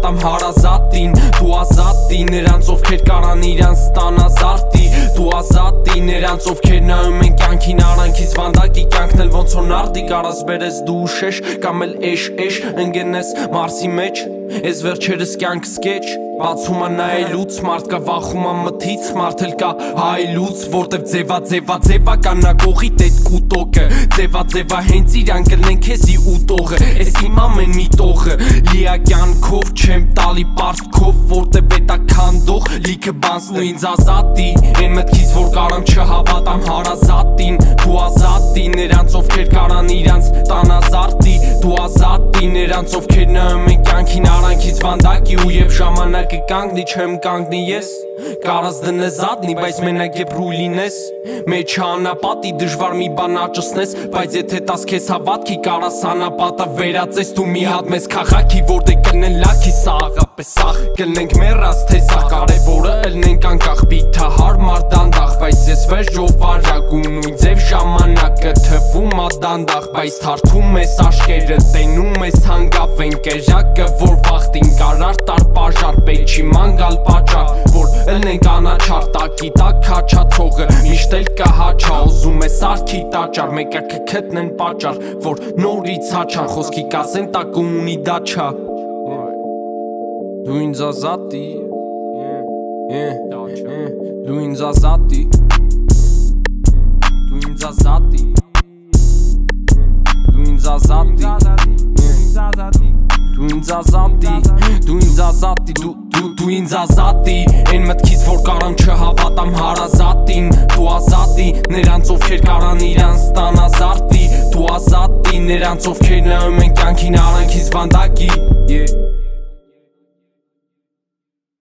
չհավատամ հարազատին Դու ազատի նրանց ովքեր կարան իրանց տան ազարտի Դու ազատի նրանց ովքեր նայում են կյանքին արանքից վանդակի Կյանքն էլ ոնց որ նարդի կարաս բերես դու շեշ Կամ էլ էշ ընգենես մարսի մեջ Ես վերջերս կյանքս կեչ Բացում նայելուց մարդ կա վախում մթից Մարդ էլ կա հայլուց Որտև ձևա կանագողի տետ կուտոկը Ձևա հենց իրան կլնեն քեզի ուտողը Ես իմ ամեն մի տողը Լիա կյանքով չեմ տալի պարտքով Որտև էտա քանդող լիքը բանց ու ինձ ազատի Են մտքից որ կարամ չհավատամ հարազատին Դու ազատի նրանց ովքեր կարան իրանց տան ազարտի Դու ազատի նրանց ովքեր նայում են կյանքին արանքից վանդակի ու և ժամանակը կանգնի չեմ կանգնի ես Կարաս դնես զատնի, բայց մենակ եբ ռու լինես Մեջ անապատի դժվար մի բան աճսնես Բայց եթե տաս քեզ հավատքի կարաս անապատը վերածես Դու մի հատ մեզ քաղաքի որտե կլնեն լաքի սաղապես սաղ Կլնենք մեռած թե սաղ կարևորը ելնենք անկախ բիթահար մարդանդաղ Բայց ես վեժով արագ ու նույն ձև ժամանակը թվում ադանդաղ Բայց թարթում ես աշկերը տենում ես հանգավ են կերյակը որ վախտին կարար տար պաժար պեչի մանգալ պաճար որ ելնենք անաչարտակի տակ հաչացողը միշտ էլ կա հաչա ուզում ես արքի տաճար մեկը կգտնեն պաճար որ նորից հաչան խոսքի կասեն տակ ունի դաչա Դու ինձ ազատի Դու ինձ ազատի Դու ինձ ազատի Դու ինձ ազատի Դու ինձ ազատի Դու ինձ ազատի Դու ինձ ազատի Են մտքից որ կարամ չհավատամ հարազատին Դու ազատի նրանց ովքեր կարան իրանց տան ազարտի Դու ազատի նրանց ովքեր նայում են կյանքին արանքից վանդակի